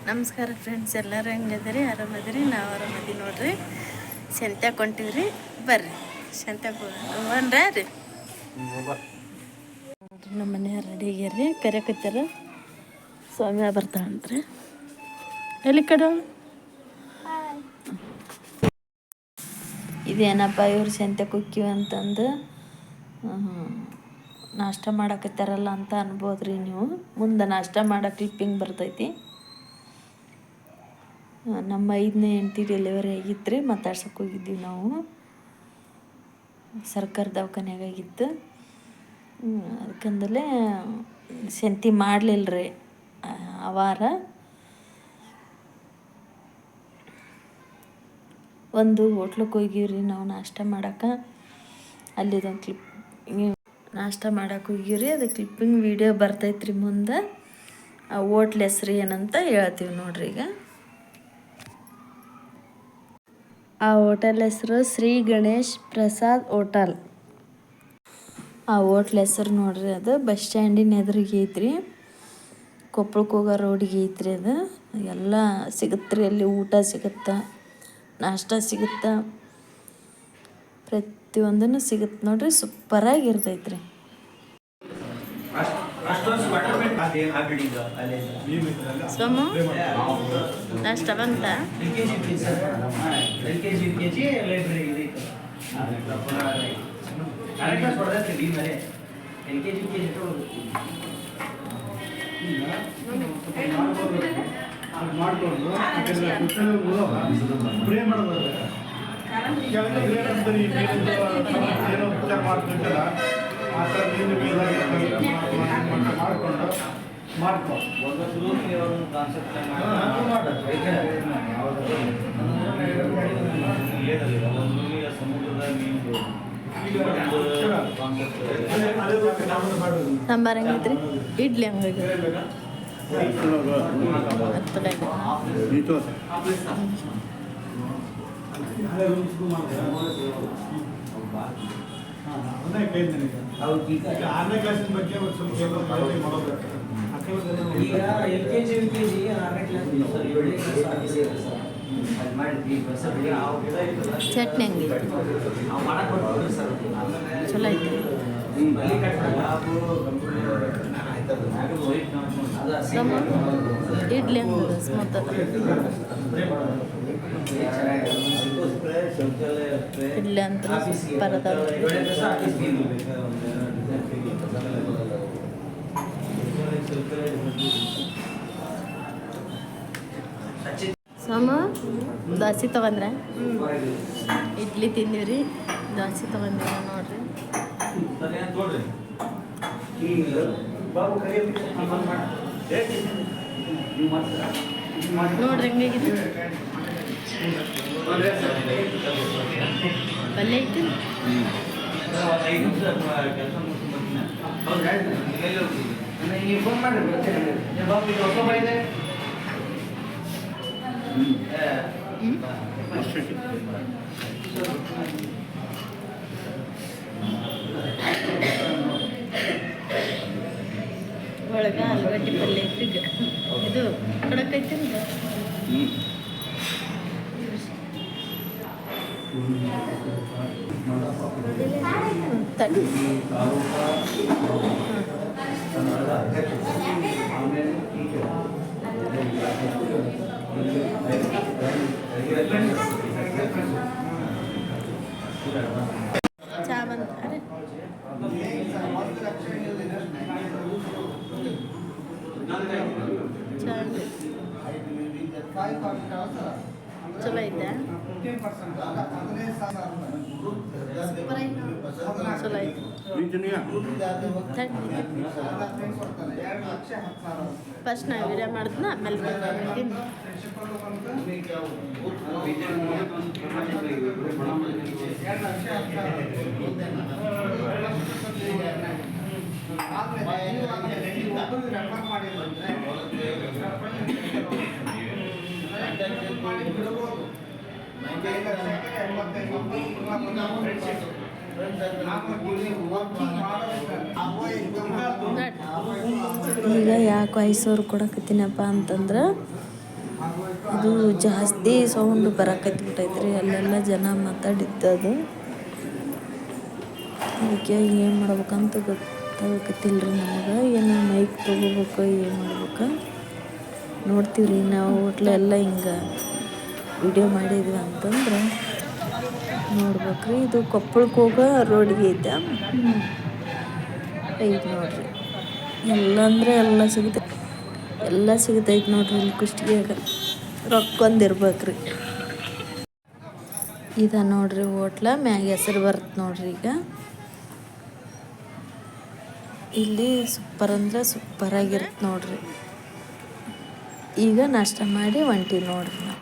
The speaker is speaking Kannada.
ನಮಸ್ಕಾರ ಫ್ರೆಂಡ್ಸ್, ಎಲ್ಲರೂ ಹೆಂಗದಿರಿ? ಆರಾಮದಿರಿ? ನಾವು ಆರಾಮದಿ ನೋಡ್ರಿ. ಸಂತ್ಯಾಗ ಹೊಂಟಿವ್ರಿ, ಬರ್ರಿ ಸಂತ್ಯಾಗ ಹೋಗೋಣ ರೀ. ನಮ್ಮ ಮನೆಯ ರೆಡಿ ಆಗ್ಯಾರ್ರಿ, ಕರೆಕತ್ತಾರ. ಸ್ವಾಮಿ ಬರ್ತಾವಂತ್ರಿ. ಎಲ್ಲಿ ಕಡೆ ಇದೇನಪ್ಪ ಇವ್ರು ಸಂತ್ಯಾಗ ಕುಕ್ಕಿವಿ ಅಂತಂದು ನಾಷ್ಟ ಮಾಡಕತ್ತಾರಲ್ಲ ಅಂತ ಅನ್ಬೋದ್ರಿ ನೀವು. ಮುಂದೆ ನಾಷ್ಟ ಮಾಡೋ ಕ್ಲಿಪ್ಪಿಂಗ್ ಬರ್ತೈತಿ. ನಮ್ಮ 5ನೇ ಹೆಂಡತಿ ಡೆಲಿವರಿ ಆಗಿತ್ತು ರೀ, ಮಾತಾಡ್ಸಕ್ಕೆ ಹೋಗಿದ್ವಿ ನಾವು. ಸರ್ಕಾರ ದವಾಖಾನೆಯಾಗಿತ್ತು. ಅದಕ್ಕಂದಲೇ ಸಂತಿ ಮಾಡಲಿಲ್ಲ ರೀ ಆ ವಾರ. ಒಂದು ಹೋಟ್ಲಕ್ಕೆ ಹೋಗಿವ್ರಿ ನಾವು ನಾಷ್ಟ ಮಾಡಕ್ಕೆ. ಅಲ್ಲಿದೊಂದು ಕ್ಲಿಪ್ ನಾಷ್ಟ ಮಾಡಕ್ಕೆ ಹೋಗಿವ್ರಿ, ಅದು ಕ್ಲಿಪ್ಪಿಂಗ್ ವಿಡಿಯೋ ಬರ್ತೈತ್ರಿ ಮುಂದೆ. ಆ ಹೋಟ್ಲ್ ಹೆಸ್ರು ಏನಂತ ಹೇಳ್ತೀವಿ ನೋಡ್ರಿ. ಈಗ ಆ ಹೋಟೆಲ್ ಹೆಸರು ಶ್ರೀ ಗಣೇಶ್ ಪ್ರಸಾದ್ ಹೋಟೆಲ್. ಆ ಹೋಟ್ಲ್ ಹೆಸರು ನೋಡ್ರಿ, ಅದು ಬಸ್ ಸ್ಟ್ಯಾಂಡಿನ ಎದುರಿಗೆ ಐತ್ರಿ. ಕೊಪ್ಪಳಕ್ಕೆ ಹೋಗೋ ರೋಡಿಗೆ ಐತ್ರಿ. ಅದು ಎಲ್ಲ ಸಿಗುತ್ತೆ ರೀ ಅಲ್ಲಿ. ಊಟ ಸಿಗುತ್ತೆ, ನಾಷ್ಟ ಸಿಗುತ್ತೆ, ಪ್ರತಿಯೊಂದನ್ನು ಸಿಗುತ್ತೆ ನೋಡ್ರಿ. ಸೂಪರಾಗಿರ್ತೈತ್ರಿ. ಸೋಮು ನಾಷ್ಟ ಬಂತ? ಸಾಂಬಾರು ಹೆಂಗಿದ್ರಿ? ಇಡ್ಲಿ ಹಂಗಾಗಿ ಆರನೇ ಕ್ಲಾಸಿನ ಬಗ್ಗೆ ಒಂದು ಸ್ವಲ್ಪ ಮಾಡೋದು. ಈಗ LKG UKG 6ನೇ ಕ್ಲಾಸ್ ಚಟ್ನಿ ಹೆಂಗೆ ಚಲೋ ಐತಿ. ಇಡ್ಲಿ ಹಂಗೆ ಸ್ಮೂತ್ ಅದ. ಇಡ್ಲಿ ಅಂತ ಸೂಪರ್ ಅದ. ಸೋಮ ದೋಸೆ ತೊಗೊಂಡ್ರೆ? ಇಡ್ಲಿ ತಿಂದೀವ್ರಿ, ದೋಸೆ ತೊಗೊಂಡಿರ ನೋಡ್ರಿ. ನೋಡ್ರಿ ಹೆಂಗಾಗಿದೆ. ಪಲ್ಯ ಐತಿ. ಒಳಗ ಆಲೂಗಡ್ಡೆ ಪಲ್ಯ ಐತಿ. ಇದು ಕಡಕೈತಿ. ಚಾ ಬಂತ? ಚಲೋ ಐತೆ. ಚಲೋ ಐತೆ. ಫಸ್ಟ್ ನಾವು ವಿಡಿಯೋ ಮಾಡಿದ್ನ, ಆಮೇಲೆ ಈಗ ಯಾಕೆ 5,000 ಕೊಡಕತ್ತೀನಪ್ಪ ಅಂತಂದ್ರೆ ಇದು ಜಾಸ್ತಿ ಸೌಂಡ್ ಬರಕತ್ಬಿಟ್ಟೈತ್ರಿ, ಅಲ್ಲೆಲ್ಲ ಜನ ಮಾತಾಡಿದ್ದದು. ಅದಕ್ಕೆ ಏನು ಮಾಡ್ಬೇಕಂತ ಗೊತ್ತಾಗಕತ್ತಿಲ್ಲ ರೀ ನಮಗೆ. ಏನು ಮೈಕ್ ತೊಗೋಬೇಕು, ಏನು ಮಾಡ್ಬೇಕು ನೋಡ್ತೀವಿ ರೀ. ನಾವು ಹೋಟ್ಲೆಲ್ಲ ಹಿಂಗೆ ವಿಡಿಯೋ ಮಾಡಿದ್ವಿ ಅಂತಂದ್ರೆ ನೋಡ್ಬೇಕ್ರಿ. ಇದು ಕೊಪ್ಪಳಕ್ಕೆ ಹೋಗೋ ರೋಡಿಗೆ ಐತೆ ನೋಡ್ರಿ. ಎಲ್ಲ ಅಂದರೆ ಎಲ್ಲ ಸಿಗ್ತೈತೆ ನೋಡ್ರಿ ಇಲ್ಲಿ ಕುಷ್ಟಗಿಯಾಗ. ರೊಕ್ಕೊಂದಿರ್ಬೇಕ್ರಿ. ಇದ ನೋಡ್ರಿ ಹೋಟ್ಲ, ಮ್ಯಾಗ ಹೆಸರು ಬರುತ್ತೆ ನೋಡ್ರಿ. ಈಗ ಇಲ್ಲಿ ಸೂಪರ್ ಅಂದರೆ ಸೂಪರಾಗಿರುತ್ತೆ ನೋಡ್ರಿ. ಈಗ ನಾಷ್ಟ ಮಾಡಿ ಹೊಂಟೀವಿ ನೋಡ್ರಿ ನಾವು.